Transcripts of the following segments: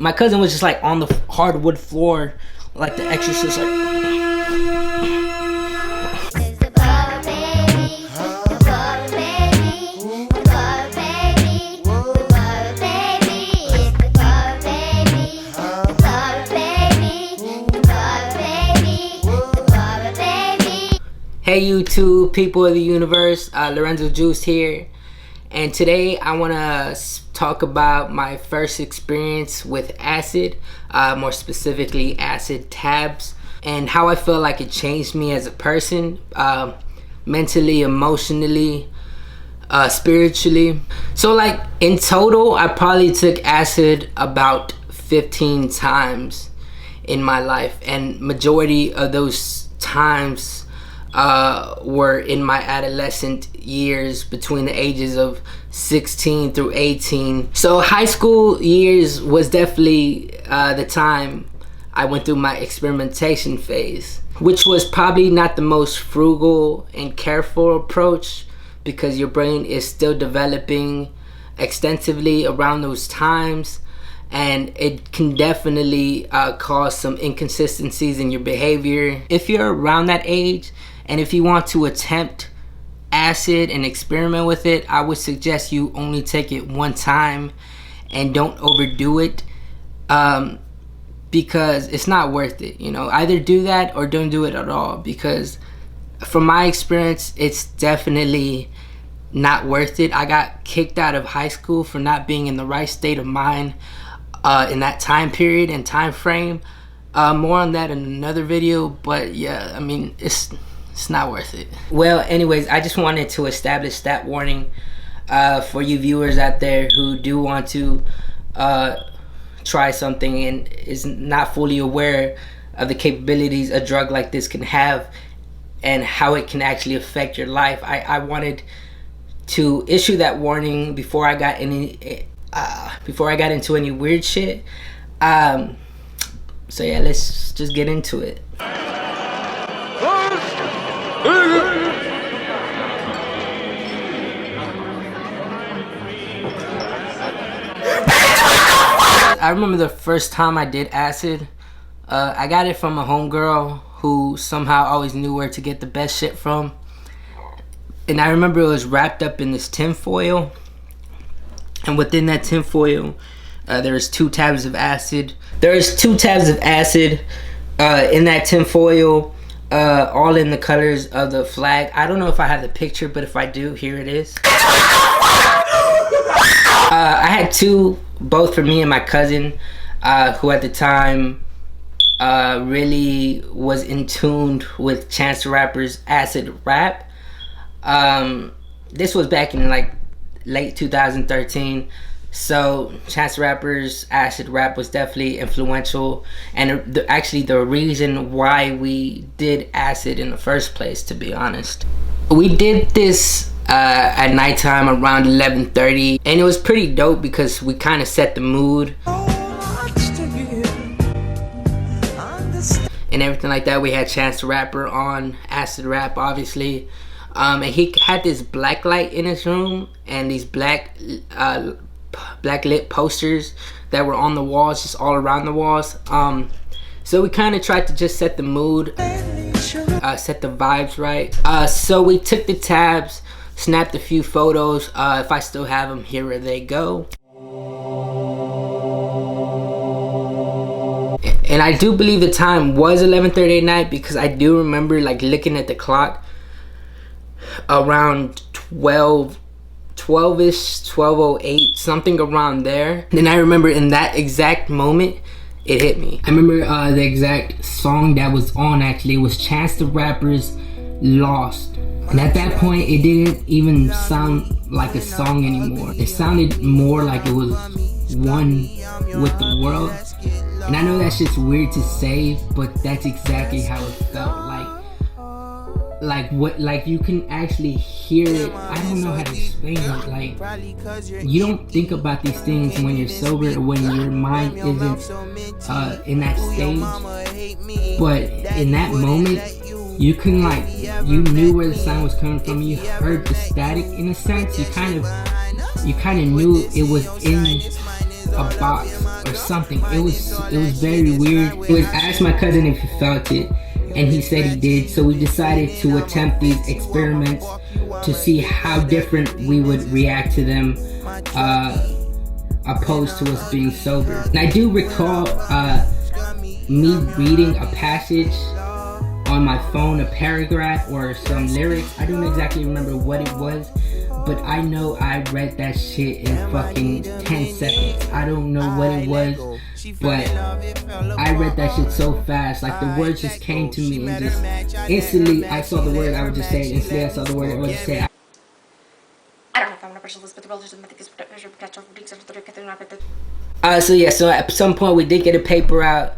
My cousin was just like on the hardwood floor, like the Exorcist, like. Hey YouTube, people of the universe, Lorenzo Juice here, and today I want to talk about my first experience with acid, more specifically acid tabs, and how I feel like it changed me as a person, mentally, emotionally, spiritually. So like in total, I probably took acid about 15 times in my life, and majority of those times were in my adolescent years between the ages of 16 through 18. So high school years was definitely the time I went through my experimentation phase, which was probably not the most frugal and careful approach because your brain is still developing extensively around those times, and it can definitely cause some inconsistencies in your behavior. If you're around that age, and if you want to attempt acid and experiment with it, I would suggest you only take it one time and don't overdo it, because it's not worth it. You know, either do that or don't do it at all, because from my experience, it's definitely not worth it. I got kicked out of high school for not being in the right state of mind in that time period and time frame. More on that in another video, but yeah, I mean, it's not worth it. Well, anyways, I just wanted to establish that warning for you viewers out there who do want to try something and is not fully aware of the capabilities a drug like this can have and how it can actually affect your life. I wanted to issue that warning before I got into any weird shit. So yeah, let's just get into it. I remember the first time I did acid. I got it from a homegirl who somehow always knew where to get the best shit from. And I remember it was wrapped up in this tinfoil. And within that tinfoil, there's 2 tabs of acid. There's 2 tabs of acid in that tinfoil, all in the colors of the flag. I don't know if I have the picture, but if I do, here it is. I had 2, both for me and my cousin, who at the time really was in tune with Chance the Rapper's acid rap. This was back in like late 2013. So Chance the Rapper's acid rap was definitely influential, and actually the reason why we did acid in the first place, to be honest. We did this at nighttime around 11:30, and it was pretty dope because we kind of set the mood and everything like that. We had Chance the Rapper on acid rap, obviously, and he had this black light in his room and these black lit posters that were on the walls, just all around the walls. So we kind of tried to just set the mood, set the vibes right. So we took the tabs, snapped a few photos. If I still have them, here they go. And I do believe the time was 11:30 at night, because I do remember like looking at the clock around 12-ish, 12:08, something around there. Then I remember in that exact moment, it hit me. I remember the exact song that was on actually was Chance the Rapper's Lost. And at that point, it didn't even sound like a song anymore. It sounded more like it was one with the world. And I know that's just weird to say, but that's exactly how it felt. Like you can actually hear it. I don't know how to explain it. Like, you don't think about these things when you're sober or when your mind isn't in that stage. But in that moment, you can you knew where the sound was coming from. You heard the static in a sense. You kind of knew it was in a box or something. It was very weird. I asked my cousin if he felt it, and he said he did. So we decided to attempt these experiments to see how different we would react to them, opposed to us being sober. And I do recall me reading a passage on my phone, a paragraph or some lyrics. I don't exactly remember what it was, but I know I read that shit in fucking 10 seconds. I don't know what it was, but I read that shit so fast. Like, the words just came to me, and just instantly I saw the word, I would just say it. Instantly I saw the word, I would just say it. I don't know if I'm gonna So at some point we did get a paper out.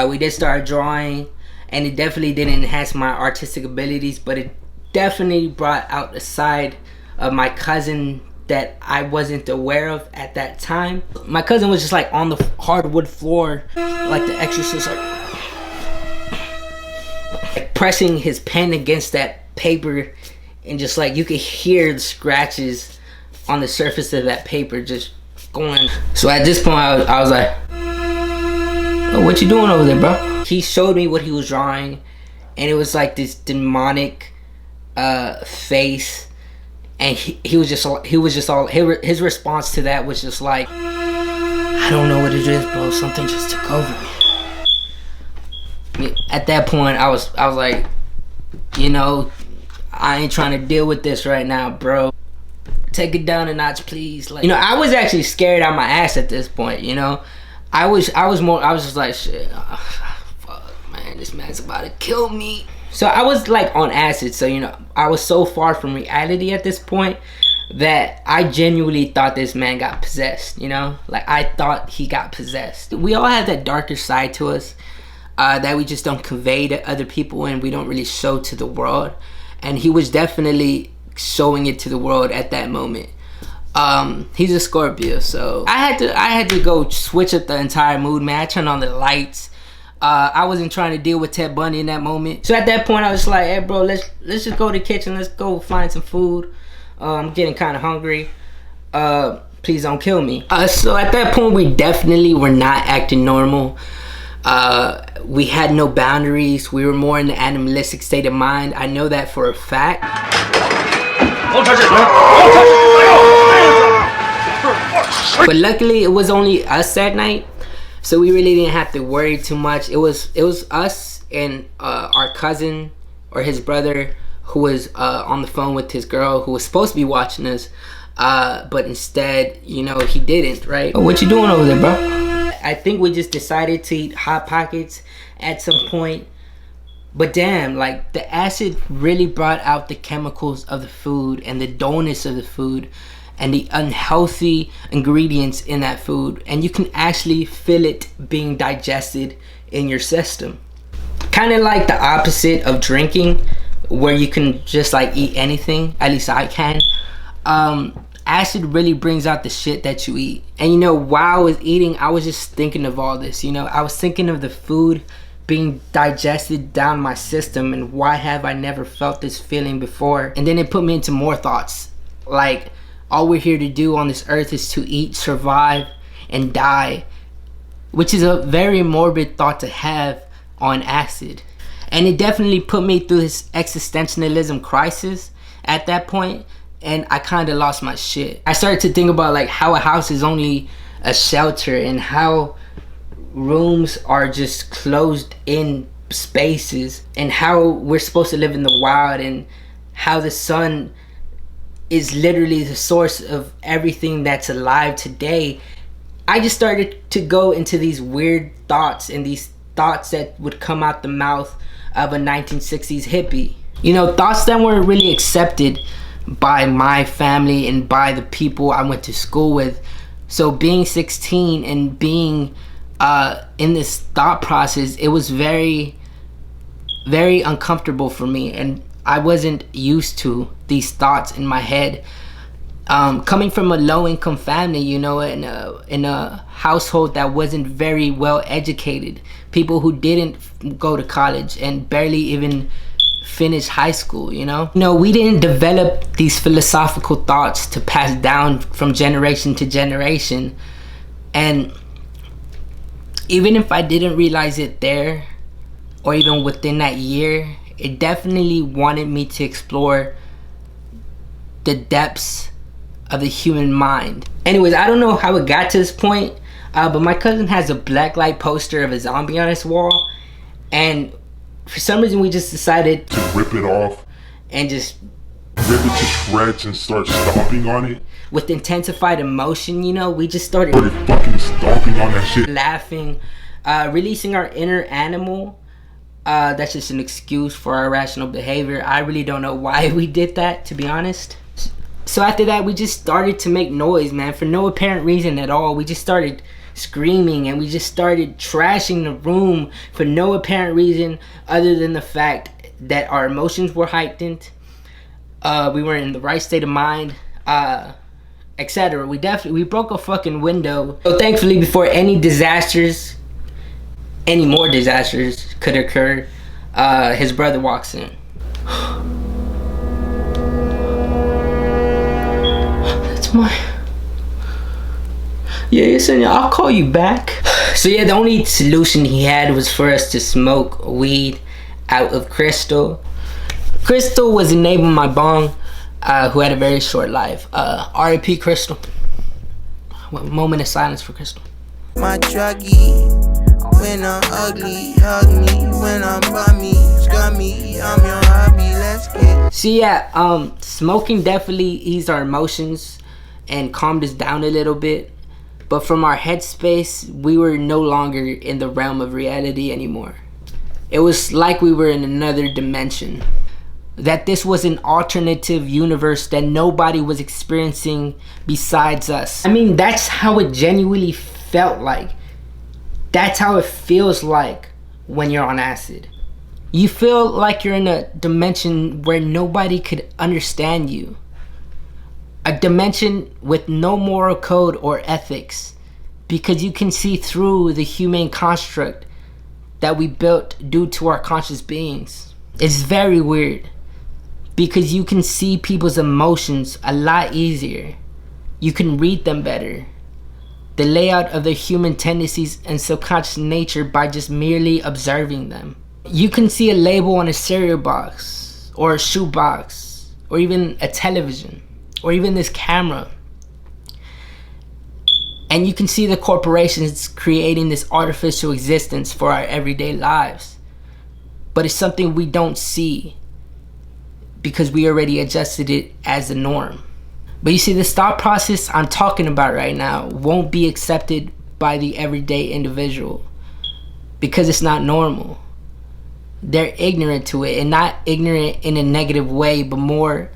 We did start drawing, and it definitely did enhance my artistic abilities, but it definitely brought out a side of my cousin that I wasn't aware of at that time. My cousin was just like on the hardwood floor, like the Exorcist, like pressing his pen against that paper, and just like you could hear the scratches on the surface of that paper just going. So at this point I was like, oh, what you doing over there, bro? He showed me what he was drawing, and it was like this demonic face, and his response to that was just like, I don't know what it is, bro, something just took over me. At that point I was like, you know, I ain't trying to deal with this right now, bro. Take it down a notch, please. Like, you know, I was actually scared out my ass at this point, you know. I was just like, shit, fuck, man, this man's about to kill me. So I was like on acid, so, you know, I was so far from reality at this point that I genuinely thought this man got possessed, you know? Like, I thought he got possessed. We all have that darker side to us that we just don't convey to other people, and we don't really show to the world. And he was definitely showing it to the world at that moment. He's a Scorpio, so I had to go switch up the entire mood, man. I turned on the lights. I wasn't trying to deal with Ted Bundy in that moment. So at that point I was like, hey bro, let's just go to the kitchen, let's go find some food. I'm getting kind of hungry. Please don't kill me. So at that point we definitely were not acting normal. We had no boundaries. We were more in the animalistic state of mind. I know that for a fact. Don't touch it, man! Don't touch it! But luckily it was only us that night, so we really didn't have to worry too much. It was us and our cousin, or his brother, who was on the phone with his girl, who was supposed to be watching us, but instead, you know, he didn't, right? Oh, what you doing over there, bro? I think we just decided to eat Hot Pockets at some point. But damn, like, the acid really brought out the chemicals of the food and the dullness of the food and the unhealthy ingredients in that food, and you can actually feel it being digested in your system. Kind of like the opposite of drinking, where you can just like eat anything. At least I can. Acid really brings out the shit that you eat. And you know, while I was eating, I was just thinking of all this. You know, I was thinking of the food being digested down my system, and why have I never felt this feeling before? And then it put me into more thoughts, like, all we're here to do on this earth is to eat, survive, and die, which is a very morbid thought to have on acid. And it definitely put me through this existentialism crisis at that point, and I kind of lost my shit. I started to think about like how a house is only a shelter, and how rooms are just closed in spaces, and how we're supposed to live in the wild, and how the sun is literally the source of everything that's alive today. I just started to go into these weird thoughts, and these thoughts that would come out the mouth of a 1960s hippie. You know, thoughts that weren't really accepted by my family and by the people I went to school with. So being 16 and being in this thought process, it was very, very uncomfortable for me, and I wasn't used to these thoughts in my head. Coming from a low-income family, you know, in a household that wasn't very well educated, people who didn't go to college and barely even finish high school, you know? No, we didn't develop these philosophical thoughts to pass down from generation to generation. And Even if I didn't realize it there, or even within that year, it definitely wanted me to explore the depths of the human mind. Anyways, I don't know how it got to this point, but my cousin has a blacklight poster of a zombie on his wall, and for some reason we just decided to rip it off and just rip it to shreds and start stomping on it. With intensified emotion, you know, we just started fucking stomping on that shit, laughing, releasing our inner animal. That's just an excuse for our irrational behavior. I really don't know why we did that, to be honest. So after that, we just started to make noise, man, for no apparent reason at all. We just started screaming, and we just started trashing the room for no apparent reason other than the fact that our emotions were heightened. We were in the right state of mind, etc. We broke a fucking window. So thankfully, before any more disasters could occur, his brother walks in. That's my... Yeah, son, I'll call you back. So yeah, the only solution he had was for us to smoke weed out of Crystal. Crystal was the name of my bong, who had a very short life. R.I.P. Crystal. One moment of silence for Crystal. My druggie, when I'm ugly, hug me. When I'm bummy, scummy, I'm your hobby, let's get. So yeah, smoking definitely eased our emotions and calmed us down a little bit. But from our headspace, we were no longer in the realm of reality anymore. It was like we were in another dimension. That this was an alternative universe that nobody was experiencing besides us. I mean, that's how it genuinely felt like. That's how it feels like when you're on acid. You feel like you're in a dimension where nobody could understand you. A dimension with no moral code or ethics, because you can see through the human construct that we built due to our conscious beings. It's very weird, because you can see people's emotions a lot easier. You can read them better. The layout of their human tendencies and subconscious nature by just merely observing them. You can see a label on a cereal box, or a shoe box, or even a television, or even this camera. And you can see the corporations creating this artificial existence for our everyday lives. But it's something we don't see because we already adjusted it as the norm. But you see, this thought process I'm talking about right now won't be accepted by the everyday individual because it's not normal. They're ignorant to it, and not ignorant in a negative way, but more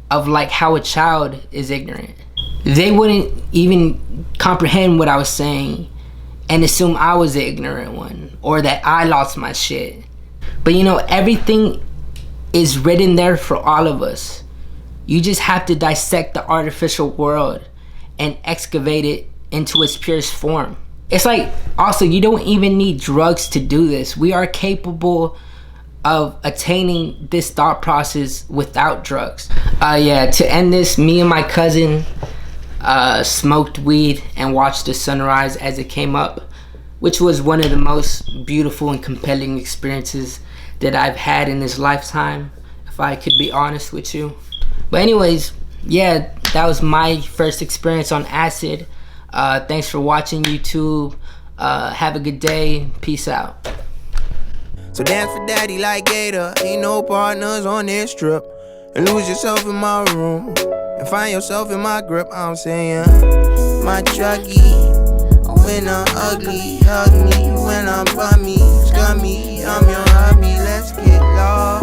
of like how a child is ignorant. They wouldn't even comprehend what I was saying and assume I was the ignorant one, or that I lost my shit. But you know, everything is written there for all of us. You just have to dissect the artificial world and excavate it into its purest form. It's like, also, you don't even need drugs to do this. We are capable of attaining this thought process without drugs. Yeah, to end this, me and my cousin smoked weed and watched the sunrise as it came up, which was one of the most beautiful and compelling experiences that I've had in this lifetime, if I could be honest with you. But anyways, yeah, that was my first experience on acid. Thanks for watching, YouTube. Have a good day. Peace out. So dance for daddy like Gator. Ain't no partners on this trip. And lose yourself in my room and find yourself in my grip. I'm saying, my druggie, when I'm ugly, hug me. When I'm bummy, scummy, I'm your hobby. Let's get lost.